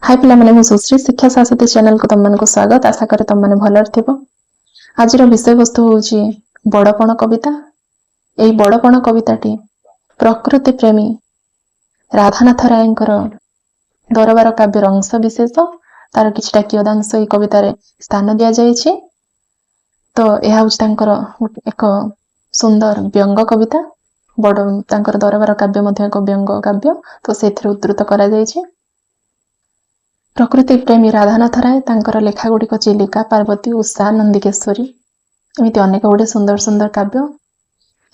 हाय पिला माने सुश्री शिक्षा शाश्वती चैनल को तुमको स्वागत। आशा करे तुम मैंने भल थी। आज विषय वस्तु हूँ बड़पण कविता। यही बड़पण कविताटी प्रकृति प्रेमी राधानाथ रायंकर दरबार काव्यर अंश विशेष तार किछटा कियदांश ये कवितार स्थान दि जाइए। तो यह हूँ एक सुंदर व्यंग कविता। बड़ तांकर दरबार काव्य एक व्यंग काव्य। तो से उद्धृत करा जाइए। प्रकृति प्रेमी राधानाथ राय तांकर लेखा गुड़िक चिलिका, पार्वती, उषा, नंदिकेश्वरी एमती अनेक गुड़े सुंदर सुंदर काव्य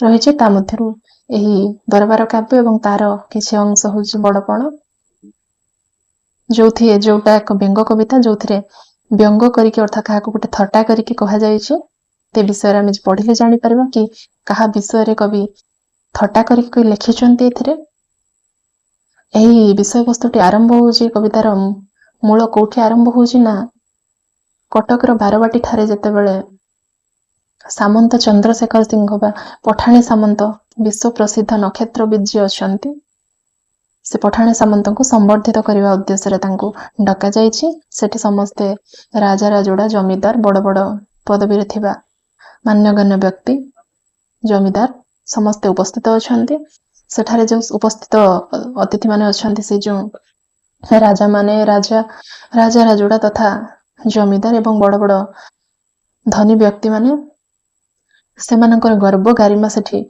रही। यही दरबार काव्य एवं तार किसी अंश हूँ बड़पण, जोटा एक व्यंग कविता जो व्यंग करके अर्थात क्या गोटे थट्टा करके कहुते विषय आम पढ़िले जापर कि क्या विषय कवि थट्टा करके लिखिं। यही विषय वस्तुटी आरंभ हो कवितार मूल कौटी आरंभ होना कटकर बारवाटी ठारे जेतेबेले सामंत चंद्रशेखर सिंह बा पठाणी सामंत विश्व प्रसिद्ध नक्षत्र विज्ञ अछंती। से पठाणी सामंत को संबर्धित करने उद्देश्य डका जाइए। समस्ते राजा राजोड़ा जमीदार बड़ बड़ पदवी थिबा मान्यगण्य व्यक्ति जमीदार समस्ते उपस्थित अछंती। सेठारे जो उपस्थित अतिथि माने अछंती से जो राजा माने राजा राजोड़ा तथा जमीदार एवं बड़ बड़ धनी व्यक्ति माने से गर्व गारिमा सेठी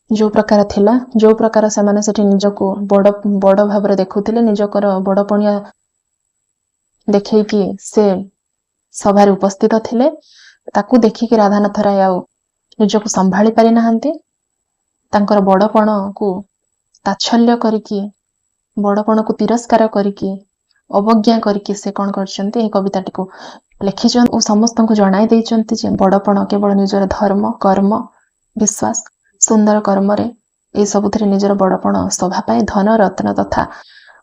जो प्रकार थिला, जो प्रकार से माने सेठी निजको बड़ बड़ भाव देखुथिले, निजकर बड़पणिया देखैकी से सभारे उपस्थित थिले। ताकू देखिकी राधानाथ राय आउ निजको संभाली पारि नाहंती। तांकर बड़पण को ताच्छल्य करिकी, बड़पण को तिरस्कार करिकी, अवज्ञा करिकी से कौन करछंती ए कविताटी को लिखिछन और समस्त को जणाई दैछंती जे बड़पण केवल निजर धर्म, कर्म, विश्वास, सुंदर कर्म रे ए सबुथिरे निजर बड़पण शोभा पाए। धन रत्न तथा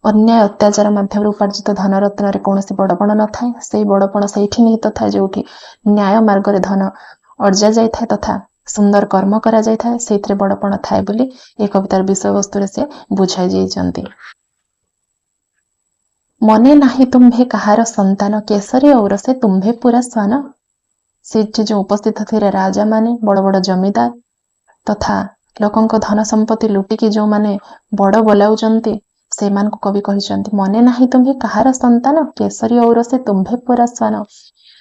अन्याय अत्याचार माध्यम उपार्जित धन रत्न रे कौनसी बड़पण न थाए। से बड़पण सेठी निहित थाए जोठी न्याय मार्ग रे धन अर्जा जाय थाए तथा सुंदर कर्म करा जाय थाए। सेथिरे बड़पण थाए बोली ए कवितार विषय वस्तु रे से बुझाई जाइछंती। मने नाही तुम्भे कहार संतान, केसरी और से तुम्भे पूरा स्वान। सेठी जो उपस्थित थे राजा माने बड़ बड़ जमीदार तथा लोकंक धन संपत्ति लुटिकी जो माने बड़ बोलाउचंती से मान को कवि कहिचंती मने नाही तुम्भे कहार संतान, केसरी और से तुम्भे पूरा स्वान।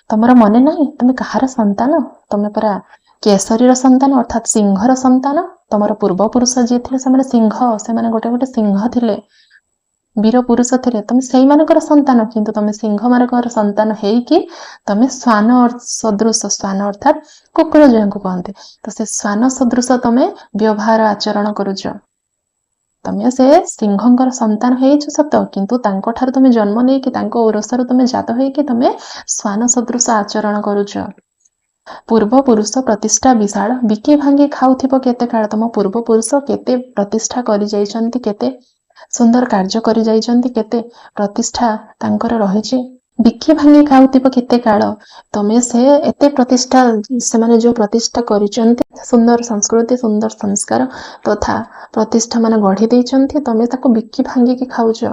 तमर मने नाही तुम कहार संतान, तुम परा केसरी संतान अर्थात सिंहर संतान। तमर पूर्वपुरुष जी थे से सिंह, से गोटे गोटे सिंह थिले, वीर पुरुष थे। तुम से संतान, किंतु तुम सिंह मानकर संतान हेकी तुम स्वान सदृश, स्वान अर्थात कुकुर जो कहते, तो से स्वान सदृश तुम व्यवहार आचरण करुच। तुम से सिंहर संतान हो सत, किंतु तांको ठार तुम जन्म नहीं कि औरसर तुम जात होइकी तुम स्वान सदृश आचरण करुच। पूर्व पुरुष प्रतिष्ठा विशाल, बिकी भांगी खाउथिबो केते काल। तुम पूर्व पुरुष केते प्रतिष्ठा करि जाइछंती, केते सुंदर कार्य करि जाइछंती, केते प्रतिष्ठा तांकर रहिछि। बिकी भांगी खाउथिबो केते काल। तमे से एते प्रतिष्ठा से माने जो प्रतिष्ठा करिछंती, सुंदर संस्कृति, सुंदर संस्कार तथा प्रतिष्ठा माने गढ़ी दैछंती, तमे ताको बिकी भांगी के खाउछ।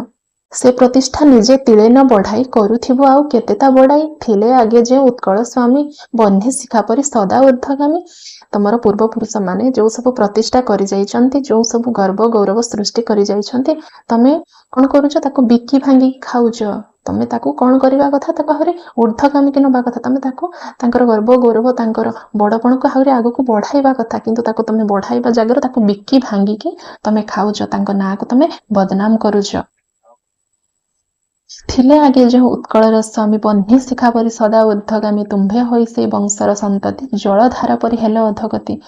से प्रतिष्ठा निजे तिले न बढ़ाई, करुथिबो आउ केतेता बढ़ाई। थिले आगे जे उत्कल स्वामी, बन्ही शिखा परि सदा ऊर्ध्वगामी। तमर पूर्व पुरुष माने जो सब प्रतिष्ठा करि जाइछंती, जो सब गर्व गौरव सृष्टि करि जाइछंती, तमे कोन करूछ ताको बिकी भांगी खाउछ। तमे ताको कोन करिवा कथा, ताको हरे ऊर्ध्वगामी के नबा कथा। तमे ताको तांकर गर्व गौरव तांकर बड़पण को हरे आगो को बढ़ाइबा कथा, किंतु ताको तमे बढ़ाइबा जागर ताको बिकी भांगी के तमे खाउछ, तांको ना को तमे बदनाम करूछ। थिले आगे जो उत्कलर स्वामी, बन्ही शिखा परि सदा ऊर्ध्वगामी। तुम्भे होई से वंशर संतति, जलधारा परि हेलो अधगति।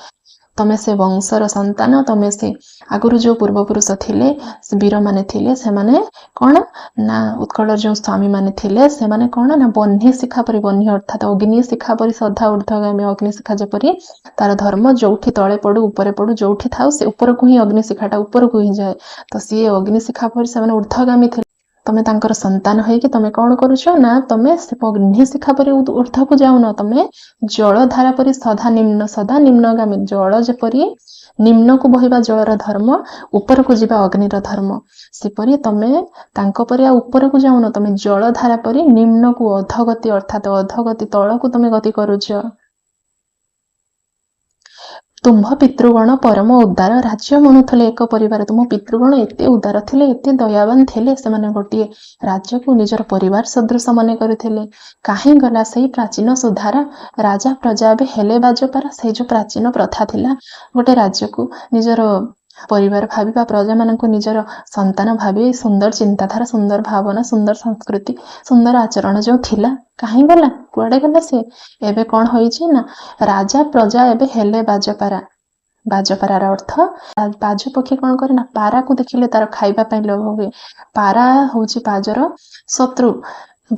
तमे से वंशर संतान, तमे से आगुरु जो पूर्वपुरुष थिले, वीर माने थिले, से माने कौन ना उत्कलर जो स्वामी माने थिले, से माने कौन ना बन्ही शिखा परि, बन्ही अर्थात अग्नि शिखा परि सदा ऊर्ध्वगामी। अग्नि शिखा जेपरि तार धर्म जोठी तले पड़ू ऊपर पड़ू, जोठी थाउ से ऊपर को ही अग्नि शिखाटा ऊपर को ही जाए। तो सी अग्नि शिखा परि से माने ऊर्ध्वगामी थिले। ତମେ ତାଙ୍କର ସନ୍ତାନ ହେଇକି ତମେ କଣ କରୁଛ ନା ତମେ ସେ ଅଗ୍ନି ଶିଖା ପରି ଉର୍ଦ୍ଧ୍ୱକୁ ଯାଉନ, ତମେ ଜଳ ଧାରା ପରି ସଦା ନିମ୍ନଗାମୀ, ଜଳ ଯେପରି ନିମ୍ନକୁ ବହିବା ଜଳର ଧର୍ମ, ଉପରକୁ ଯିବା ଅଗ୍ନିର ଧର୍ମ, ସେପରି ତମେ ତାଙ୍କ ପରି ଆଉ ଉପରକୁ ଯାଉନ, ତମେ ଜଳ ଧାରା ପରି ନିମ୍ନକୁ ଅଧଗତି ଅର୍ଥାତ ଅଧଗତି ତଳକୁ ତମେ ଗତି କରୁଛ। ତୁମ୍ଭ ପିତୃଗଣ ପରମ ଉଦାର, ରାଜ୍ୟ ମଣୁଥିଲେ ଏକ ପରିବାର। ତୁମ ପିତୃଗଣ ଏତେ ଉଦାର ଥିଲେ, ଏତେ ଦୟାବାନ ଥିଲେ, ସେମାନେ ଗୋଟିଏ ରାଜ୍ୟକୁ ନିଜର ପରିବାର ସଦୃଶ ମନେ କରୁଥିଲେ। କାହିଁ ଗଲା ସେଇ ପ୍ରାଚୀନ ସୁଧାର? ରାଜା ପ୍ରଜା ଏବେ ହେଲେ ବାଜପାର। ସେଇ ଯୋଉ ପ୍ରାଚୀନ ପ୍ରଥା ଥିଲା, ଗୋଟେ ରାଜ୍ୟକୁ ନିଜର ପରିବାର ଭାବିବା, ପ୍ରଜାମାନଙ୍କୁ ନିଜର ସନ୍ତାନ ଭାବି, ସୁନ୍ଦର ଚିନ୍ତାଧାରା, ସୁନ୍ଦର ଭାବନା, ସୁନ୍ଦର ସଂସ୍କୃତି, ସୁନ୍ଦର ଆଚରଣ ଯୋଉ ଥିଲା, କାହିଁ ଗଲା? କୁଆଡେ ଗଲା ସେ? ଏବେ କଣ ହୋଇଛି ନା ରାଜା ପ୍ରଜା ଏବେ ହେଲେ ବାଜପାରା। ବାଜପାରାର ଅର୍ଥ, ବାଜ ପକ୍ଷୀ କଣ କରେ ନା ପାରାକୁ ଦେଖିଲେ ତାର ଖାଇବା ପାଇଁ ଲୋଭ ହୁଏ। ପାରା ହଉଛି ବାଜର ଶତ୍ରୁ,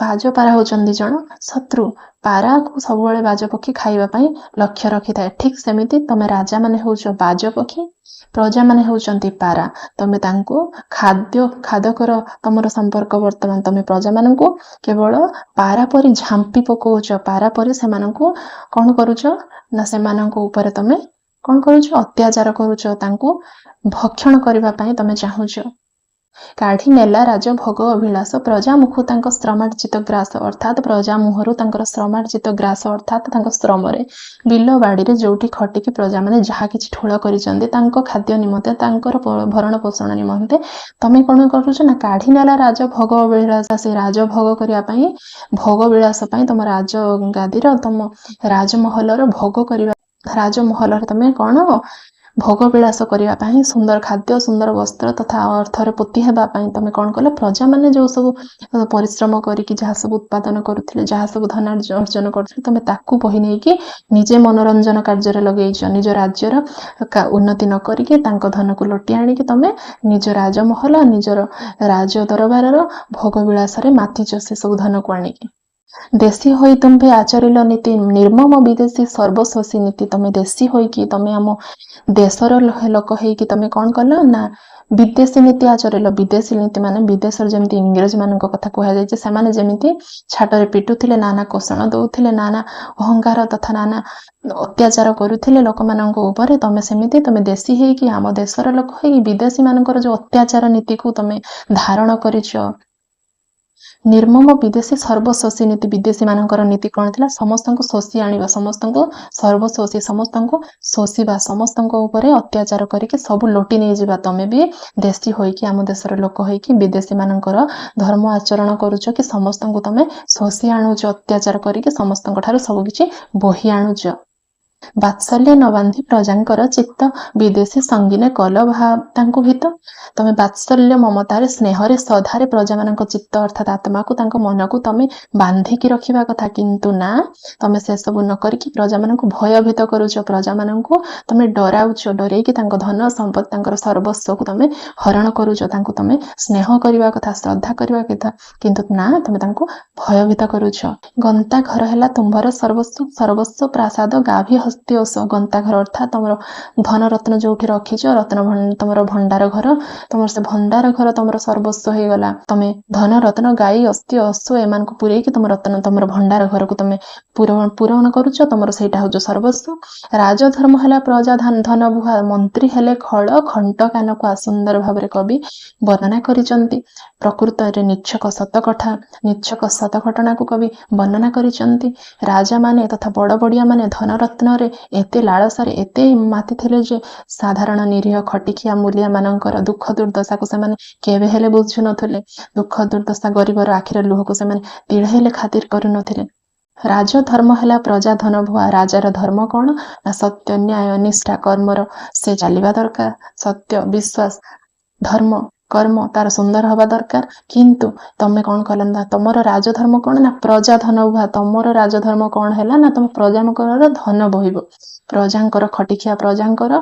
ବାଜପାରା ହଉଛନ୍ତି ଜଣ ଶତ୍ରୁ। ପାରାକୁ ସବୁବେଳେ ବାଜ ପକ୍ଷୀ ଖାଇବା ପାଇଁ ଲକ୍ଷ୍ୟ ରଖିଥାଏ। ଠିକ ସେମିତି ତମେ ରାଜା ମାନେ ହଉଛ ବାଜ ପକ୍ଷୀ, ପ୍ରଜା ମାନେ ହଉଛନ୍ତି ପାରା। ତମେ ତାଙ୍କୁ ଖାଦ୍ୟ କର ତମର ସମ୍ପର୍କ। ବର୍ତ୍ତମାନ ତମେ ପ୍ରଜା ମାନଙ୍କୁ କେବଳ ପାରା ପରି ଝାମ୍ପି ପକଉଛ, ପାରା ପରି ସେମାନଙ୍କୁ କଣ କରୁଛ ନା ସେମାନଙ୍କ ଉପରେ ତମେ କଣ କରୁଛ? ଅତ୍ୟାଚାର କରୁଛ, ତାଙ୍କୁ ଭକ୍ଷଣ କରିବା ପାଇଁ ତମେ ଚାହୁଁଛ। କାଢି ନେଲା ରାଜ ଭୋଗ ଅଭିଳାଷ, ପ୍ରଜା ମୁଖୁ ତାଙ୍କ ଶ୍ରମାର୍ଜିତ ଗ୍ରାସ, ଅର୍ଥାତ ପ୍ରଜା ମୁହଁରୁ ତାଙ୍କର ଶ୍ରମାର୍ଜିତ ଗ୍ରାସ, ଅର୍ଥାତ ତାଙ୍କ ଶ୍ରମରେ ବିଲ ବାଡିରେ ଯୋଉଠି ଖଟିକି ପ୍ରଜାମାନେ ଯାହା କିଛି ଠୁଳ କରିଛନ୍ତି ତାଙ୍କ ଖାଦ୍ୟ ନିମନ୍ତେ, ତାଙ୍କର ଭରଣ ପୋଷଣ ନିମନ୍ତେ ତମେ କଣ କରୁଛ ନା କାଢି ନେଲା ରାଜ ଭୋଗ ଅଭିଳାଷ। ସେ ରାଜ ଭୋଗ କରିବା ପାଇଁ, ଭୋଗ ବିଳାସ ପାଇଁ ତମ ରାଜ ଗାଦିର, ତମ ରାଜମହଲର ଭୋଗ କରିବା, ରାଜମହଲରେ ତମେ କଣ ଭୋଗ ବିଳାସ କରିବା ପାଇଁ, ସୁନ୍ଦର ଖାଦ୍ୟ, ସୁନ୍ଦର ବସ୍ତ୍ର ତଥା ଅର୍ଥରେ ପୋତି ହେବା ପାଇଁ ତମେ କଣ କଲ? ପ୍ରଜାମାନେ ଯୋଉ ସବୁ ପରିଶ୍ରମ କରିକି ଯାହା ସବୁ ଉତ୍ପାଦନ କରୁଥିଲେ, ଯାହା ସବୁ ଧନ ଅର୍ଜନ କରୁଥିଲେ, ତମେ ତାକୁ ବହି ନେଇକି ନିଜେ ମନୋରଞ୍ଜନ କାର୍ଯ୍ୟରେ ଲଗେଇଛ। ନିଜ ରାଜ୍ୟର ଉନ୍ନତି ନ କରିକି ତାଙ୍କ ଧନକୁ ଲୋଟି ଆଣିକି ତମେ ନିଜ ରାଜମହଲ, ନିଜର ରାଜ ଦରବାରର ଭୋଗ ବିଳାସରେ ମାତିଛ ସେ ସବୁ ଧନକୁ ଆଣିକି। ଦେଶୀ ହୋଇ ତୁମ୍ଭେ ଆଚରିଲ ନୀତି, ନିର୍ମମ ବିଦେଶୀ ସର୍ବଶୋଷୀ ନୀତି। ତମେ ଦେଶୀ ହୋଇକି, ତମେ ଆମ ଦେଶର ଲୋକ ହେଇକି ତମେ କଣ କଲ ନା ବିଦେଶୀ ନୀତି ଆଚରିଲ। ବିଦେଶୀ ନୀତି ମାନେ ବିଦେଶର ଯେମିତି ଇଂରେଜ ମାନଙ୍କ କଥା କୁହାଯାଇଛି, ସେମାନେ ଯେମିତି ଛାଟରେ ପିଟୁଥିଲେ, ନାନା କୋଷଣ ଦଉଥିଲେ, ନାନା ଅହଙ୍କାର ତଥା ନାନା ଅତ୍ୟାଚାର କରୁଥିଲେ ଲୋକମାନଙ୍କ ଉପରେ, ତମେ ସେମିତି ତମେ ଦେଶୀ ହେଇକି, ଆମ ଦେଶର ଲୋକ ହେଇକି ବିଦେଶୀ ମାନଙ୍କର ଯୋଉ ଅତ୍ୟାଚାର ନୀତିକୁ ତମେ ଧାରଣ କରିଛ। ନିର୍ମମ ବିଦେଶୀ ସର୍ବଶୋଷୀ ନୀତି, ବିଦେଶୀ ମାନଙ୍କର ନୀତି କଣ ଥିଲା? ସମସ୍ତଙ୍କୁ ଶୋଷି ଆଣିବା, ସମସ୍ତଙ୍କୁ ସର୍ବଶୋଷୀ, ସମସ୍ତଙ୍କୁ ଶୋଷିବା, ସମସ୍ତଙ୍କ ଉପରେ ଅତ୍ୟାଚାର କରିକି ସବୁ ଲୋଟି ନେଇଯିବା। ତମେ ବି ଦେଶୀ ହୋଇକି, ଆମ ଦେଶର ଲୋକ ହେଇକି ବିଦେଶୀ ମାନଙ୍କର ଧର୍ମ ଆଚରଣ କରୁଛ କି ସମସ୍ତଙ୍କୁ ତମେ ଶୋଷି ଆଣୁଛ, ଅତ୍ୟାଚାର କରିକି ସମସ୍ତଙ୍କ ଠାରୁ ସବୁ କିଛି ବୋହି ଆଣୁଛ। ବାତ୍ସଲ୍ୟ ନ ବାନ୍ଧି ପ୍ରଜାଙ୍କର ଚିତ୍ତ, ବିଦେଶୀ ସଙ୍ଗୀନେ କଲ ତାଙ୍କୁ ଭୀତ। ତମେ ବାତ୍ସଲ୍ୟ ମମତାରେ, ସ୍ନେହରେ, ଶ୍ରଦ୍ଧାରେ ପ୍ରଜାମାନଙ୍କ ଚିତ୍ତ ଅର୍ଥାତ ଆତ୍ମାକୁ, ତାଙ୍କ ମନକୁ ତମେ ବାନ୍ଧିକି ରଖିବା କଥା, କିନ୍ତୁ ନା ତମେ ସେସବୁ ନ କରିକି ପ୍ରଜାମାନଙ୍କୁ ଭୟଭୀତ କରୁଛ। ପ୍ରଜାମାନଙ୍କୁ ତମେ ଡରାଉଛ, ଡରେଇକି ତାଙ୍କ ଧନ ସମ୍ପତ୍ତି, ତାଙ୍କର ସର୍ବସ୍ୱକୁ ତମେ ହରଣ କରୁଛ। ତାଙ୍କୁ ତମେ ସ୍ନେହ କରିବା କଥା, ଶ୍ରଦ୍ଧା କରିବା କଥା, କିନ୍ତୁ ନା ତମେ ତାଙ୍କୁ ଭୟଭୀତ କରୁଛ। ଗନ୍ତା ଘର ହେଲା ତୁମ୍ଭର ସର୍ବସ୍ୱ, ସର୍ବସ୍ୱ ପ୍ରାସାଦ ଗାଭୀ ହସ୍ତି ଓଷ। ଗନ୍ତା ଘର ଅର୍ଥାତ ତମର ଧନ ରତ୍ନ ଯୋଉଠି ରଖିଛ, ତମର ଭଣ୍ଡାର ଘର, ତମର ସେ ଭଣ୍ଡାର ଘର ତମର ସର୍ବସ୍ୱ ହେଇଗଲା। ତମେ ଧନ ରତ୍ନ, ଗାଈ, ଅସ୍ଥି, ଅଶ୍ଵ ଏମାନଙ୍କୁ ପୁରେଇକି ତମର ଭଣ୍ଡାର ଘରକୁ ତମେ ପୂରଣ କରୁଛ, ତମର ସେଇଟା ହଉଛି ସର୍ବସ୍ୱ। ରାଜଧର୍ମ ହେଲା ପ୍ରଜା ଧନ ବୁହା, ମନ୍ତ୍ରୀ ହେଲେ ଖଳ ଖଣ୍ଟ କାନକୁ। ସୁନ୍ଦର ଭାବରେ କବି ବର୍ଣ୍ଣନା କରିଛନ୍ତି। ପ୍ରକୃତରେ ନିଚ୍ଛକ ସତ ଘଟଣାକୁ କବି ବର୍ଣ୍ଣନା କରିଛନ୍ତି। ରାଜାମାନେ ତଥା ବଡ ବଡିଆ ମାନେ ଧନରତ୍ନରେ ଏତେ ଲାଳସାରେ ଏତେ ମାତିଥିଲେ ଯେ ସାଧାରଣ ନିରୀହ ଖଟିଖିଆ ମୂଲିଆ ମାନଙ୍କର ଦୁଃଖ ଦୁର୍ଦ୍ଦଶାକୁ ସେମାନେ କେବେ ହେଲେ ବୁଝୁନଥିଲେ। ଦୁଃଖ ଦୁର୍ଦ୍ଦଶା ଗରିବର ଆଖିର ଲୁହକୁ ସେମାନେ ତିଳେ ହେଲେ ଖାତିର କରୁନଥିଲେ। ରାଜଧର୍ମ ହେଲା ପ୍ରଜା ଧନ ଭୁଆ। ରାଜାର ଧର୍ମ କଣ ନା ସତ୍ୟ, ନ୍ୟାୟ, ନିଷ୍ଠା, କର୍ମର ସେ ଚାଲିବା ଦରକାର। ସତ୍ୟ, ବିଶ୍ୱାସ, ଧର୍ମ, କର୍ମ ତାର ସୁନ୍ଦର ହବା ଦରକାର। କିନ୍ତୁ ତମେ କଣ କଲ ନା ତମର ରାଜଧର୍ମ କଣ ନା ପ୍ରଜା ଧନ ଭୁଆ। ତମର ରାଜଧର୍ମ କଣ ହେଲା ନା ତମ ପ୍ରଜାଙ୍କର ଧନ ବୋହିବ, ପ୍ରଜାଙ୍କର ଖଟିଖିଆ ପ୍ରଜାଙ୍କର,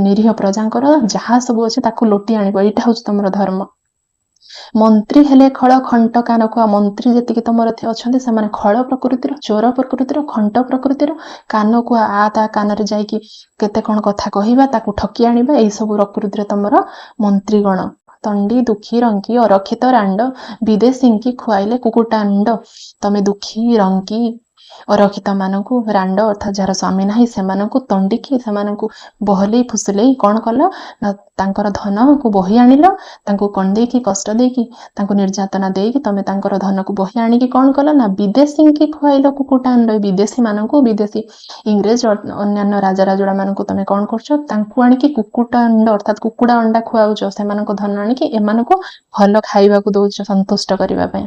ନିରୀହ ପ୍ରଜାଙ୍କର ଯାହା ସବୁ ଅଛି ତାକୁ ଲୋଟି ଆଣିବ। ଏଇଟା ହଉଛି ତମର ଧର୍ମ। ମନ୍ତ୍ରୀ ହେଲେ ଖଳ ଖଣ୍ଟ କାନକୁ। ମନ୍ତ୍ରୀ ଯେତିକି ତମର ଅଛନ୍ତି ସେମାନେ ଖଳ ପ୍ରକୃତିର, ଚୋର ପ୍ରକୃତିର, ଖଣ୍ଟ ପ୍ରକୃତିର। କାନକୁ ତା କାନରେ ଯାଇକି କେତେ କଣ କଥା କହିବା, ତାକୁ ଠକି ଆଣିବା, ଏଇ ସବୁ ପ୍ରକୃତିରେ ତମର ମନ୍ତ୍ରୀଗଣ। ତଣ୍ଡି ଦୁଃଖୀ ରଙ୍କି ଅରକ୍ଷିତ ରାଣ୍ଡ ବିଦେଶୀଙ୍କି ଖୁଆଇଲେ କୁକୁଟାଣ୍ଡ। ତମେ ଦୁଃଖୀ ରଙ୍କି ଅରକ୍ଷିତ ମାନଙ୍କୁ ରାଣ୍ଡ ଅର୍ଥାତ୍ ଯାହାର ସ୍ୱାମୀ ନାହିଁ ସେମାନଙ୍କୁ ତଣ୍ଡିକି ସେମାନଙ୍କୁ ବହଲେଇ ଫୁସୁଲେଇ କ'ଣ କଲ ନା ତାଙ୍କର ଧନକୁ ବହି ଆଣିଲ, ତାଙ୍କୁ କଣ୍ଡେଇକି କଷ୍ଟ ଦେଇକି ତାଙ୍କୁ ନିର୍ଯାତନା ଦେଇକି ତମେ ତାଙ୍କର ଧନକୁ ବହି ଆଣିକି କ'ଣ କଲ ନା ବିଦେଶୀଙ୍କି ଖୁଆଇଲ କୁକୁଟାଣ୍ଡ। ବିଦେଶୀ ମାନଙ୍କୁ ବିଦେଶୀ ଇଂରେଜ ଅନ୍ୟାନ୍ୟ ରାଜା ରାଜୁଡ଼ା ମାନଙ୍କୁ ତମେ କ'ଣ କରୁଛ ତାଙ୍କୁ ଆଣିକି କୁକୁଟାଣ୍ଡ ଅର୍ଥାତ୍ କୁକୁଡ଼ା ଅଣ୍ଡା ଖୁଆଉଛ। ସେମାନଙ୍କ ଧନ ଆଣିକି ଏମାନଙ୍କୁ ଭଲ ଖାଇବାକୁ ଦଉଛ ସନ୍ତୁଷ୍ଟ କରିବା ପାଇଁ।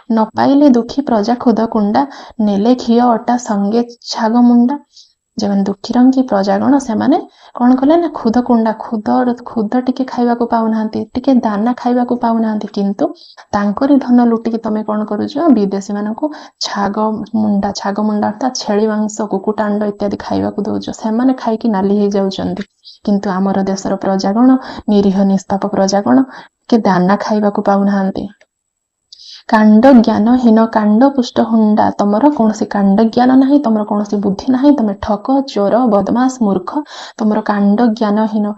ନ ପାଇଲେ ଦୁଃଖୀ ପ୍ରଜା ଖୁଦ କୁଣ୍ଡା ନେଲେ ଘିଅ ଅଟା ସଙ୍ଗେ ଛାଗ ମୁଣ୍ଡା। ଯେଉଁମାନେ ଦୁଃଖୀ ରଙ୍କି ପ୍ରଜାଗଣ ସେମାନେ କ'ଣ କଲେ ନା ଖୁଦ କୁଣ୍ଡା ଖୁଦ ଟିକେ ଖାଇବାକୁ ପାଉନାହାନ୍ତି, ଟିକେ ଦାନା ଖାଇବାକୁ ପାଉନାହାନ୍ତି, କିନ୍ତୁ ତାଙ୍କରି ଧନ ଲୁଟିକି ତମେ କ'ଣ କରୁଛ ବିଦେଶୀ ମାନଙ୍କୁ ଛାଗ ମୁଣ୍ଡା ଅର୍ଥାତ୍ ଛେଳି ମାଂସ କୁକୁଟାଣ୍ଡ ଇତ୍ୟାଦି ଖାଇବାକୁ ଦଉଛ। ସେମାନେ ଖାଇକି ନାଲି ହେଇଯାଉଛନ୍ତି, କିନ୍ତୁ ଆମର ଦେଶର ପ୍ରଜାଗଣ ନିରୀହ ନିଷ୍ପାପ ପ୍ରଜାଗଣ ଟିକେ ଦାନା ଖାଇବାକୁ ପାଉନାହାନ୍ତି। କାଣ୍ଡ ଜ୍ଞାନହୀନ କାଣ୍ଡ ପୁଷ୍ଟ ହୁଣ୍ଡା। ତମର କୌଣସି କାଣ୍ଡ ଜ୍ଞାନ ନାହିଁ, ତମର କୌଣସି ବୁଦ୍ଧି ନାହିଁ, ତମେ ଠକ ଚୋର ବଦମାସ ମୂର୍ଖ। ତମର କାଣ୍ଡ ଜ୍ଞାନହୀନ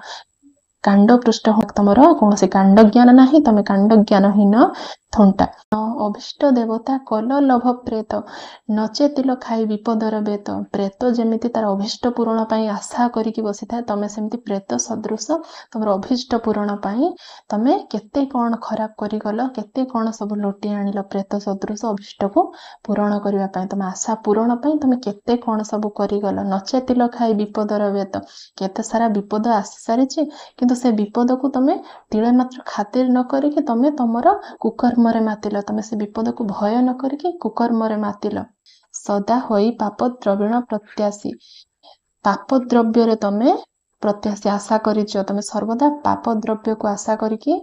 କାଣ୍ଡ ପୃଷ୍ଠ ତମର କୌଣସି କାଣ୍ଡ ଜ୍ଞାନ ନାହିଁ, ତମେ କାଣ୍ଡ ଜ୍ଞାନହୀନ ଥୁଣ୍ଟା। ଅଭିଷ୍ଟ ଦେବତା କଲ ଲୋଭ ପ୍ରେତ ନଚେତିଲ ଖାଇ ବିପଦର ବେତ। ପ୍ରେତ ଯେମିତି ତାର ଅଭିଷ୍ଟ ପୂରଣ ପାଇଁ ଆଶା କରିକି ବସିଥାଏ, ତମେ ସେମିତି ପ୍ରେତ ସଦୃଶ ତମର ଅଭିଷ୍ଟ ପୂରଣ ପାଇଁ ତମେ କେତେ କ'ଣ ଖରାପ କରିଗଲ, କେତେ କ'ଣ ସବୁ ଲୁଟି ଆଣିଲ ପ୍ରେତ ସଦୃଶ ଅଭିଷ୍ଟକୁ ପୂରଣ କରିବା ପାଇଁ, ତମ ଆଶା ପୂରଣ ପାଇଁ ତମେ କେତେ କ'ଣ ସବୁ କରିଗଲ। ନଚେତିଲ ଖାଇ ବିପଦର ବେତ, କେତେ ସାରା ବିପଦ ଆସି ସାରିଛି, କିନ୍ତୁ ସେ ବିପଦକୁ ତମେ ତିଳେ ମାତ୍ର ଖାତିର ନ କରିକି ତମେ ତମର କୁକର୍ମରେ ମାତିଲ। ତମେ ସେ ବିପଦକୁ ଭୟ ନ କରିକି କୁକର୍ମରେ ମାତିଲ। ସଦା ହୋଇ ପାପ ଦ୍ରବିଣ ପ୍ରତ୍ୟାଶୀ, ପାପ ଦ୍ରବ୍ୟରେ ତମେ ପ୍ରତ୍ୟାଶୀ ଆଶା କରିଛ, ତମେ ସର୍ବଦା ପାପ ଦ୍ରବ୍ୟକୁ ଆଶା କରିକି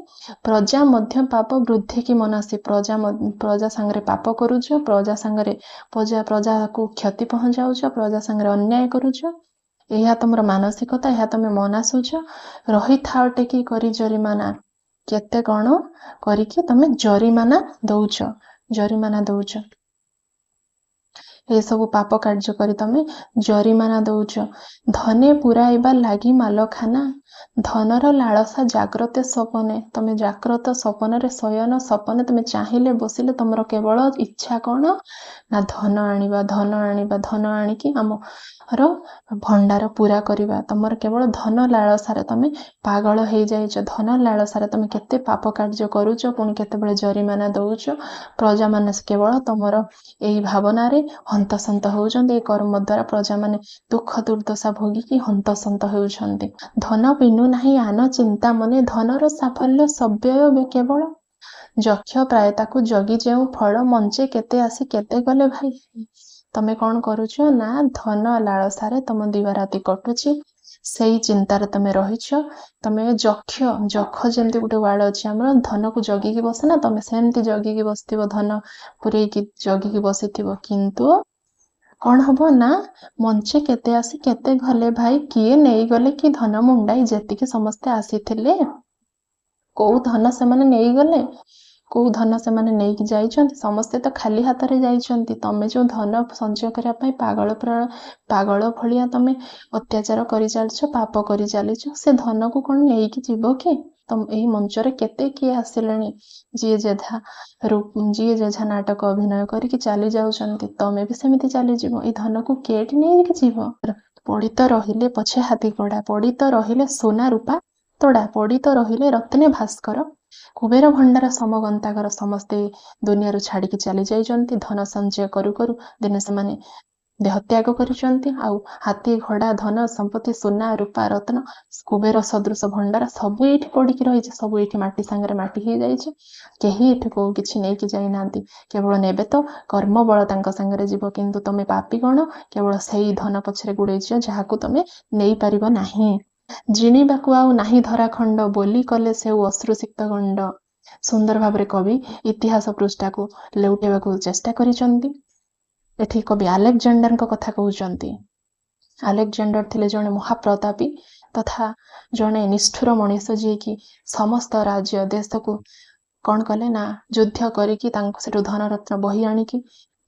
ପ୍ରଜା ମଧ୍ୟ ପାପ ବୃଦ୍ଧି କି ମନାସି। ପ୍ରଜା ସାଙ୍ଗରେ ପାପ କରୁଛ, ପ୍ରଜା ସାଙ୍ଗରେ ପ୍ରଜାକୁ କ୍ଷତି ପହଞ୍ଚାଉଛ, ପ୍ରଜା ସାଙ୍ଗରେ ଅନ୍ୟାୟ କରୁଛ। ଏହା ତମର ମାନସିକତା, ଏହା ତମେ ମନାସୁଛ। ରହିଥାଅ ଟେକି କରି ଜରିମାନା, କେତେ କ'ଣ କରିକି ତମେ ଜରିମାନା ଦଉଛ। ଏସବୁ ପାପ କାର୍ଯ୍ୟ କରି ତମେ ଜରିମାନା ଦଉଛ। ଧନେ ପୁରାଇବା ଲାଗି ମାଲଖାନା, ଧନର ଲାଳସା ଜାଗ୍ରତ ସପନେ। ତମେ ଜାଗ୍ରତ ସପନରେ ଶୟନ ସପନେ ତମେ ଚାହିଁଲେ ବସିଲେ ତମର କେବଳ ଇଚ୍ଛା କ'ଣ ନା ଧନ ଆଣିକି ଆମର ଭଣ୍ଡାର ପୁରା କରିବା। ତମର କେବଳ ଧନ ଲାଳସାରେ ତମେ ପାଗଳ ହେଇଯାଇଛ। ଧନ ଲାଳସାରେ ତମେ କେତେ ପାପ କାର୍ଯ୍ୟ କରୁଛ, ପୁଣି କେତେବେଳେ ଜରିମାନା ଦଉଛ। ପ୍ରଜାମାନେ କେବଳ ତମର ଏଇ ଭାବନାରେ ହନ୍ତସନ୍ତ ହେଉଛନ୍ତି। ଏ କର୍ମ ଦ୍ୱାରା ପ୍ରଜାମାନେ ଦୁଃଖ ଦୁର୍ଦ୍ଦଶା ଭୋଗିକି ହନ୍ତସନ୍ତ ହେଉଛନ୍ତି। ଧନ ବିନୁ ନାହିଁ ଆନ ଚିନ୍ତା ମନେ, ଧନର ସାଫଲ୍ୟ ସବ୍ୟୟ କେବଳ। ଯକ୍ଷ ପ୍ରାୟ ତାକୁ ଜଗି ଯେଉଁ ଫଳ, ମଞ୍ଚେ କେତେ ଆସି କେତେ ଗଲେ ଭାଇ। ତମେ କ'ଣ କରୁଛ ନା ଧନ ଲାଳସାରେ ତମ ଦିବାରାତି କଟୁଛି, ସେଇ ଚିନ୍ତାରେ ତମେ ରହିଛ। ତମେ ଯକ୍ଷ ଯେମିତି ଗୋଟେ ୱାର୍ଡ ଅଛି ଆମର, ଧନକୁ ଜଗିକି ବସେ ନା, ତମେ ସେମିତି ଜଗିକି ବସିଥିବ, ଧନ ପୁରେଇକି ଜଗିକି ବସିଥିବ। କିନ୍ତୁ କ'ଣ ହବ ନା ମଞ୍ଚେ କେତେ ଆସି କେତେ ଗଲେ ଭାଇ, କିଏ ନେଇଗଲେ କି ଧନ ମୁଣ୍ଡାଇ। ଯେତିକି ସମସ୍ତେ ଆସିଥିଲେ କୋଉ ଧନ ସେମାନେ ନେଇଗଲେ, କୋଉ ଧନ ସେମାନେ ନେଇକି ଯାଇଛନ୍ତି। ସମସ୍ତେ ତ ଖାଲି ହାତରେ ଯାଇଛନ୍ତି। ତମେ ଯୋଉ ଧନ ସଞ୍ଚୟ କରିବା ପାଇଁ ପାଗଳ ଭଳିଆ ତମେ ଅତ୍ୟାଚାର କରିଚାଲିଛ, ପାପ କରିଚାଲିଛ, ସେ ଧନକୁ କ'ଣ ନେଇକି ଯିବ କି? ଏଇ ମଞ୍ଚରେ କେତେ କିଏ ଆସିଲେଣି, ଯିଏ ଯେଝା ନାଟକ ଅଭିନୟ କରିକି ଚାଲି ଯାଉଛନ୍ତି। ତମେ ବି ସେମିତି ଚାଲିଯିବ। ଏଇ ଧନକୁ କେଠି ନେଇକି ଯିବ? ପଡ଼ିତ ରହିଲେ ପଛେ ହାତୀ କଡ଼ା, ପଡ଼ିତ ରହିଲେ ସୁନା ରୂପା ତୋଡ଼ା, ପଡ଼ିତ ରହିଲେ ରତ୍ନେ ଭାସ୍କର। କୁବେର ଭଣ୍ଡାର ସମଗନ୍ତାଘର, ସମସ୍ତେ ଦୁନିଆରୁ ଛାଡ଼ିକି ଚାଲି ଯାଇଛନ୍ତି। ଧନ ସଞ୍ଚୟ କରୁ କରୁ ଦିନେ ସେମାନେ ଦେହ ତ୍ୟାଗ କରିଛନ୍ତି। ଆଉ ହାତୀ ଘୋଡ଼ା ଧନ ସମ୍ପତ୍ତି ସୁନା ରୂପା ରତ୍ନ କୁବେର ସଦୃଶ ଭଣ୍ଡାର ସବୁ ଏଇଠି ପଡ଼ିକି ରହିଛି, ସବୁ ଏଇଠି ମାଟି ସାଙ୍ଗରେ ମାଟି ହେଇଯାଇଛି। କେହି ଏଠି କୋଉ କିଛି ନେଇକି ଯାଇନାହାନ୍ତି। କେବଳ ନେବେ ତ କର୍ମ ବଳ ତାଙ୍କ ସାଙ୍ଗରେ ଯିବ। କିନ୍ତୁ ତମେ ପାପୀ କ'ଣ କେବଳ ସେଇ ଧନ ପଛରେ ଗୋଡ଼େଇଛ ଯାହାକୁ ତମେ ନେଇପାରିବ ନାହିଁ। ଜିଣିବାକୁ ଆଉ ନାହିଁ ଧରା ଖଣ୍ଡ, ବୋଲି କଲେ ସେଉ ଅଶ୍ରୁସିକ୍ତ ଗଣ୍ଡ। ସୁନ୍ଦର ଭାବରେ କବି ଇତିହାସ ପୃଷ୍ଠାକୁ ଲେଉଟାଇବାକୁ ଚେଷ୍ଟା କରିଛନ୍ତି। ଏଠି କବି ଆଲେକଜାଣ୍ଡାରଙ୍କ କଥା କହୁଛନ୍ତି। ଆଲେକଜାଣ୍ଡାର ଥିଲେ ଜଣେ ମହାପ୍ରତାପୀ ତଥା ଜଣେ ନିଷ୍ଠୁର ମଣିଷ, ଯିଏକି ସମସ୍ତ ରାଜ୍ୟ ଦେଶକୁ କ'ଣ କଲେ ନା ଯୁଦ୍ଧ କରିକି ତାଙ୍କୁ ସେଠୁ ଧନରତ୍ନ ବହି ଆଣିକି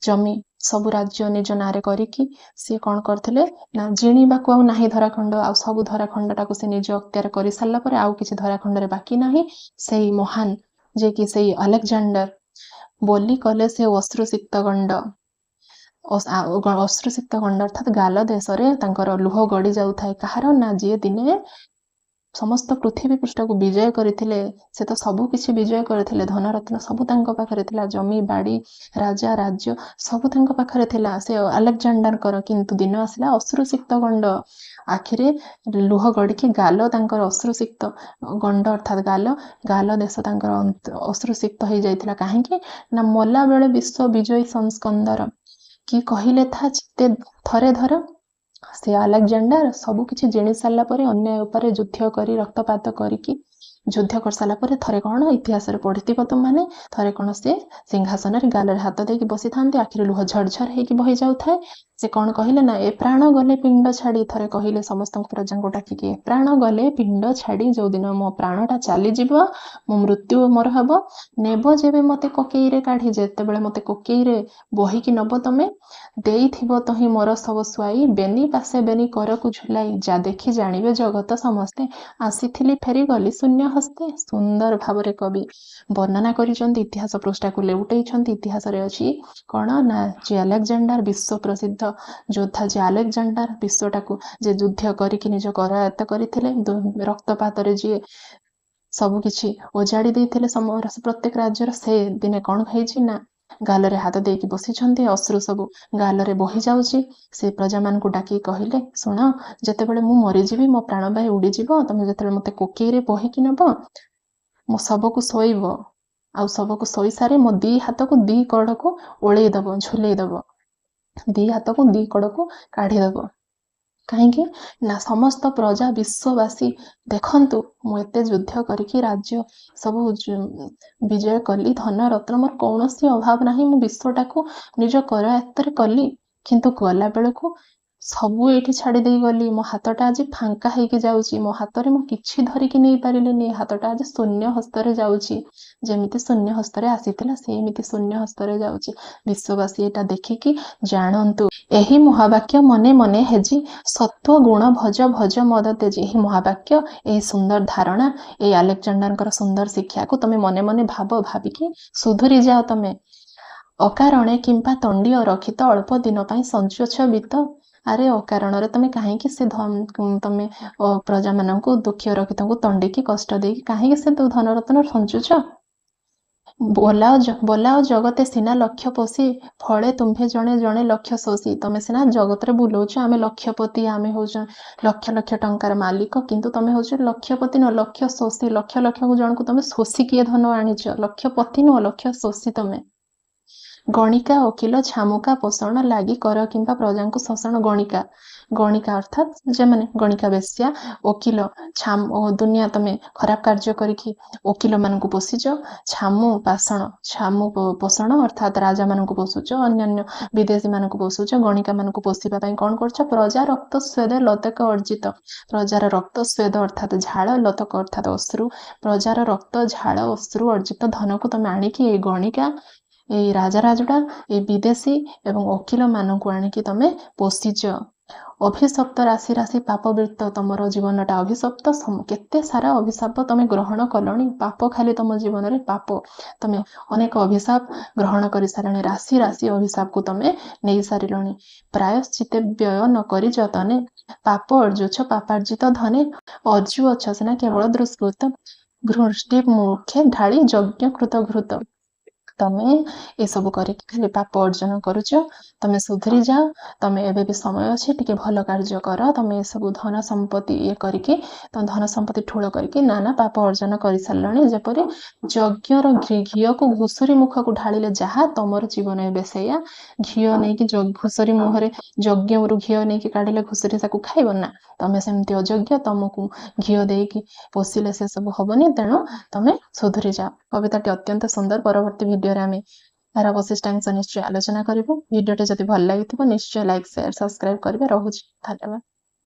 ଜମି ସବୁ ରାଜ୍ୟ ନିଜ ନାଁରେ କରିକି ସିଏ କଣ କରିଥିଲେ ନା ଜିଣିବାକୁ ଆଉ ନାହିଁ ଧରାଖଣ୍ଡ, ଆଉ ସବୁ ଧରାଖଣ୍ଡଟାକୁ ସେ ନିଜ ଅକ୍ତିଆର କରିସାରିଲା ପରେ ଆଉ କିଛି ଧରାଖଣ୍ଡରେ ବାକି ନାହିଁ। ସେଇ ମହାନ ଯିଏକି ସେଇ ଆଲେକଜାଣ୍ଡାର ବୋଲି କଲେ ସେ ଅଶ୍ରୁସିକ୍ତ ଗଣ୍ଡ, ଅଶ୍ରୁସିକ୍ତ ଗଣ୍ଡ ଅର୍ଥାତ୍ ଗାଲ ଦେଶରେ ତାଙ୍କର ଲୁହ ଗଡି ଯାଉଥାଏ। କାହାର ନା ଯିଏ ଦିନେ ସମସ୍ତ ପୃଥିବୀ ପୃଷ୍ଠକୁ ବିଜୟ କରିଥିଲେ। ସେ ତ ସବୁ କିଛି ବିଜୟ କରିଥିଲେ, ଧନରତ୍ନ ସବୁ ତାଙ୍କ ପାଖରେ ଥିଲା, ଜମି ବାଡି ରାଜା ରାଜ୍ୟ ସବୁ ତାଙ୍କ ପାଖରେ ଥିଲା ସେ ଆଲେକଜାଣ୍ଡାରଙ୍କର। କିନ୍ତୁ ଦିନ ଆସିଲା ଅଶ୍ରୁସିକ୍ତ ଗଣ୍ଡ ଆଖିରେ ଲୁହ ଗଡିକି ଗାଲ ତାଙ୍କର ଅଶ୍ରୁସିକ୍ତ ଗଣ୍ଡ ଅର୍ଥାତ୍ ଗାଲ ଦେଶ ତାଙ୍କର ଅଶ୍ରୁସିକ୍ତ ହେଇଯାଇଥିଲା। କାହିଁକି ନା ମଲା ବେଳେ ବିଶ୍ୱ ବିଜୟୀ ସ୍କନ୍ଦର କି କହିଲେ ଥା ଚିତ୍ତେ ଥରେ ଧର। ସେ ଆଲେକଜାଣ୍ଡାର ସବୁ କିଛି ଜିଣି ସାରିଲା ପରେ ଅନ୍ୟାୟ ଉପରେ ଯୁଦ୍ଧ କରି ରକ୍ତପାତ କରିକି ଯୁଦ୍ଧ କରିସାରିଲା ପରେ ଥରେ କଣ ଇତିହାସରେ ପଢିଥିବ ତୁମମାନେ, ଥରେ କଣ ସେ ସିଂହାସନରେ ଗାଲରେ ହାତ ଦେଇକି ବସିଥାନ୍ତି, ଆଖିରେ ଲୁହ ଝରଝର ହେଇକି ବହି ଯାଉଥାଏ। ସେ କଣ କହିଲେ ନା ଏ ପ୍ରାଣ ଗଲେ ପିଣ୍ଡ ଛାଡି, ଥରେ କହିଲେ ସମସ୍ତଙ୍କୁ ପ୍ରଜାଙ୍କୁ ଡାକିକି, ଏ ପ୍ରାଣ ଗଲେ ପିଣ୍ଡ ଛାଡି, ଯୋଉଦିନ ମୋ ପ୍ରାଣଟା ଚାଲିଯିବ, ମୋ ମୃତ୍ୟୁ ମୋର ହବ, ନେବ ଯେବେ ମତେ କୋକେଇରେ କାଢି, ଯେତେବେଳେ ମତେ କୋକେଇରେ ବହିକି ନବ ତମେ, ଦେଇଥିବ ତହିଁ ମୋର ସବୁ ଶୁଆଇ, ବେନି ପାଶେ ବେନି କରକୁ ଝୁଲାଇ, ଯା ଦେଖି ଜାଣିବେ ଜଗତ ସମସ୍ତେ, ଆସିଥିଲି ଫେରିଗଲି ଶୂନ୍ୟ ହସ୍ତେ। ସୁନ୍ଦର ଭାବରେ କବି ବର୍ଣ୍ଣନା କରିଛନ୍ତି, ଇତିହାସ ପୃଷ୍ଠାକୁ ଲେଉଟେଇଛନ୍ତି। ଇତିହାସରେ ଅଛି କଣ ନା ଯେ ଆଲେକଜାଣ୍ଡାର ବିଶ୍ୱ ପ୍ରସିଦ୍ଧ ଯୋଦ୍ଧା, ଯେ ଆଲେକଜାଣ୍ଡାର ବିଶ୍ୱଟାକୁ ଯେ ଯୁଦ୍ଧ କରିକି ନିଜ କରାୟତ୍ତ କରିଥିଲେ, ରକ୍ତପାତରେ ଯିଏ ସବୁ କିଛି ଓଜାଡି ଦେଇଥିଲେ ପ୍ରତ୍ୟେକ ରାଜ୍ୟର, ସେ ଦିନେ କଣ ହେଇଛି ନା ଗାଲରେ ହାତ ଦେଇକି ବସିଛନ୍ତି, ଅଶ୍ରୁ ସବୁ ଗାଲରେ ବୋହି ଯାଉଛି। ସେ ପ୍ରଜାମାନଙ୍କୁ ଡାକି କହିଲେ, ଶୁଣ, ଯେତେବେଳେ ମୁଁ ମରିଯିବି, ମୋ ପ୍ରାଣବାୟୁ ଉଡିଯିବ, ତମେ ଯେତେବେଳେ ମତେ କୋକେଇରେ ବୋହିକି ନେବ, ମୋ ଶବକୁ ଶୋଇବ, ଆଉ ଶବକୁ ଶୋଇ ସାରି ମୋ ଦି ହାତକୁ ଦି କଡକୁ ଓଳେଇ ଦବ, ଝୁଲେଇ ଦବ, ଦି ହାତକୁ ଦି କଡକୁ କାଢିଦବ। କାହିଁକି ନା ସମସ୍ତ ପ୍ରଜା ବିଶ୍ୱବାସୀ ଦେଖନ୍ତୁ, ମୁଁ ଏତେ ଯୁଦ୍ଧ କରିକି ରାଜ୍ୟ ସବୁ ବିଜୟ କଲି, ଧନ ରତ୍ନ ମୋର କୌଣସି ଅଭାବ ନାହିଁ, ମୁଁ ବିଶ୍ୱଟାକୁ ନିଜ କରାୟତ୍ତରେ କଲି, କିନ୍ତୁ ଗଲା ବେଳକୁ ସବୁ ଏଇଠି ଛାଡି ଦେଇ ଗଲି। ମୋ ହାତଟା ଆଜି ଫାଙ୍କା ହେଇକି ଯାଉଛି, ମୋ ହାତରେ ମୁଁ କିଛି ଧରିକି ନେଇ ପାରିଲିନି, ହାତଟା ଆଜି ଶୂନ୍ୟ ହସ୍ତରେ ଯାଉଛି, ଯେମିତି ଶୂନ୍ୟ ହସ୍ତରେ ଆସିଥିଲା ସେମିତି ଶୂନ୍ୟ ହସ୍ତରେ ଯାଉଛି। ବିଶ୍ୱବାସୀ ଏଇଟା ଦେଖିକି ଜାଣନ୍ତୁ, ଏହି ମହାବାକ୍ୟ ମନେ ମନେ ହେଜି, ସତ୍ୱ ଗୁଣ ଭଜ ଭଜ ମଦ ତେଜି। ଏହି ମହାବାକ୍ୟ, ଏହି ସୁନ୍ଦର ଧାରଣା, ଏଇ ଆଲେକଜାଣ୍ଡାରଙ୍କର ସୁନ୍ଦର ଶିକ୍ଷାକୁ ତମେ ମନେ ମନେ ଭାବିକି ସୁଧୁରି ଯାଅ। ତମେ ଅକାରଣେ କିମ୍ବା ତଣ୍ଡିଅ ରଖିତ, ଅଳ୍ପ ଦିନ ପାଇଁ ସଞ୍ଚୋଛ ବିତ। ଆରେ ଅକାରଣରେ ତମେ କାହିଁକି ସେ ତମେ ପ୍ରଜାମାନଙ୍କୁ ଦୁଃଖୀ ରଖିତଙ୍କୁ ତଣ୍ଡିକି କଷ୍ଟ ଦେଇକି କାହିଁକି ସେ ଧନରତ୍ନ ସଞ୍ଚୁଛ? ବୋଲାଅ ଜଗତେ ସିନା ଲକ୍ଷ ପୋଷି, ଫଳେ ତୁମ୍ଭେ ଜଣେ ଜଣେ ଲକ୍ଷ ଶୋଷି। ତମେ ସିନା ଜଗତରେ ବୁଲଉଛ ଆମେ ଲକ୍ଷପତି, ଆମେ ହଉଛ ଲକ୍ଷ ଲକ୍ଷ ଟଙ୍କାର ମାଲିକ, କିନ୍ତୁ ତମେ ହଉଛ ଲକ୍ଷପତି ନୁହଁ, ଲକ୍ଷ ଶୋଷି। ଲକ୍ଷ ଲକ୍ଷକୁ ଜଣକୁ ତମେ ଶୋଷିକି ଏ ଧନ ଆଣିଛ, ଲକ୍ଷପତି ନୁହଁ, ଲକ୍ଷ ଶୋଷି ତମେ। ଗଣିକା ଓକିଲ ଛାମୁକା ପୋଷଣ ଲାଗି କର କିମ୍ବା ପ୍ରଜାଙ୍କୁ ଶୋଷଣ। ଗଣିକା ଅର୍ଥାତ୍ ଯେମାନେ ଗଣିକା ବେଶ୍ୟା, ଓକିଲ ଦୁନିଆ ତମେ ଖରାପ କାର୍ଯ୍ୟ କରିକି ଓକିଲ ମାନଙ୍କୁ ପୋଷିଛ। ଛାମୁ ପୋଷଣ ଅର୍ଥାତ୍ ରାଜା ମାନଙ୍କୁ ପୋଷୁଛ, ଅନ୍ୟାନ୍ୟ ବିଦେଶୀ ମାନଙ୍କୁ ପୋଷୁଛ। ଗଣିକା ମାନଙ୍କୁ ପୋଷିବା ପାଇଁ କଣ କରୁଛ? ପ୍ରଜା ରକ୍ତ ସ୍ୱେଦ ଲତକ ଅର୍ଜିତ। ପ୍ରଜାର ରକ୍ତ ସ୍ୱେଦ ଅର୍ଥାତ୍ ଝାଳ, ଲତକ ଅର୍ଥାତ୍ ଅଶ୍ରୁ। ପ୍ରଜାର ରକ୍ତ ଝାଳ ଅଶ୍ରୁ ଅର୍ଜିତ ଧନକୁ ତମେ ଆଣିକି ଏଇ ଗଣିକା, ଏଇ ରାଜା, ଏଇ ବିଦେଶୀ ଏବଂ ଓକିଲ ମାନଙ୍କୁ ଆଣିକି ତମେ ପୋଷିଛ। ଅଭିଶପ୍ତ ରାଶି ରାଶି ପାପବୃତ୍ତ, ତମର ଜୀବନଟା ଅଭିଶପ୍ତ। କେତେ ସାରା ଅଭିଶାପ ତମେ ଗ୍ରହଣ କଲଣି, ପାପ ଖାଲି ତମ ଜୀବନରେ ପାପ। ତମେ ଅନେକ ଅଭିଶାପ ଗ୍ରହଣ କରି ସାରିଲଣି, ରାଶି ରାଶି ଅଭିଶାପକୁ ତମେ ନେଇ ସାରିଲଣି। ପ୍ରାୟଶ୍ଚିତେ ବ୍ୟୟ ନ କରି ଯତନେ, ପାପ ଅର୍ଜୁଛ ପାପାର୍ଜିତ ଧନେ। ଅର୍ଜୁଅଛ ସିନା କେବଳ ଦୁଷ୍କୃତ, ଘୃଷ୍ଟି ମୁଖେ ଢାଳି ଯଜ୍ଞ କୃତ ଘୃତ। ତମେ ଏସବୁ କରିକି ଖାଲି ପାପ ଅର୍ଜନ କରୁଛ। ତମେ ସୁଧୁରି ଯାଅ, ତମେ ଏବେ ବି ସମୟ ଅଛି, ଟିକେ ଭଲ କାର୍ଯ୍ୟ କର। ତମେ ଏସବୁ ଧନ ସମ୍ପତ୍ତି କରିକି, ତମ ଧନ ସମ୍ପତ୍ତି ଠୁଳ କରିକି ନାନା ପାପ ଅର୍ଜନ କରିସାରିଲଣି। ଯେପରି ଯଜ୍ଞର ଘିଅକୁ ଘୁଷୁରୀ ମୁଖକୁ ଢାଳିଲେ ଯାହା, ତମର ଜୀବନ ଏବେ ସେଇଆ। ଘିଅ ନେଇକି ଘୁଷୁରୀ ମୁହଁରେ, ଯଜ୍ଞରୁ ଘିଅ ନେଇକି କାଢିଲେ ଘୁଷୁରୀ ତାକୁ ଖାଇବ ନା? ତମେ ସେମିତି ଅଯୋଗ୍ୟ, ତମକୁ ଘିଅ ଦେଇକି ପୋଷିଲେ ସେ ସବୁ ହବନି। ତେଣୁ ତମେ ସୁଧୁରି ଯାଅ। କବିତାଟି ଅତ୍ୟନ୍ତ ସୁନ୍ଦର। ପରବର୍ତ୍ତୀ ଭିଡିଓରେ ଆମେ ଏହାର ବୈଶିଷ୍ଟ୍ୟାଂଶ ନିଶ୍ଚୟ ଆଲୋଚନା କରିବୁ। ଭିଡିଓଟି ଯଦି ଭଲ ଲାଗିଥିବ ନିଶ୍ଚୟ ଲାଇକ୍, ସେୟାର, ସବସ୍କ୍ରାଇବ କରିବେ। ରହୁଛି, ଧନ୍ୟବାଦ।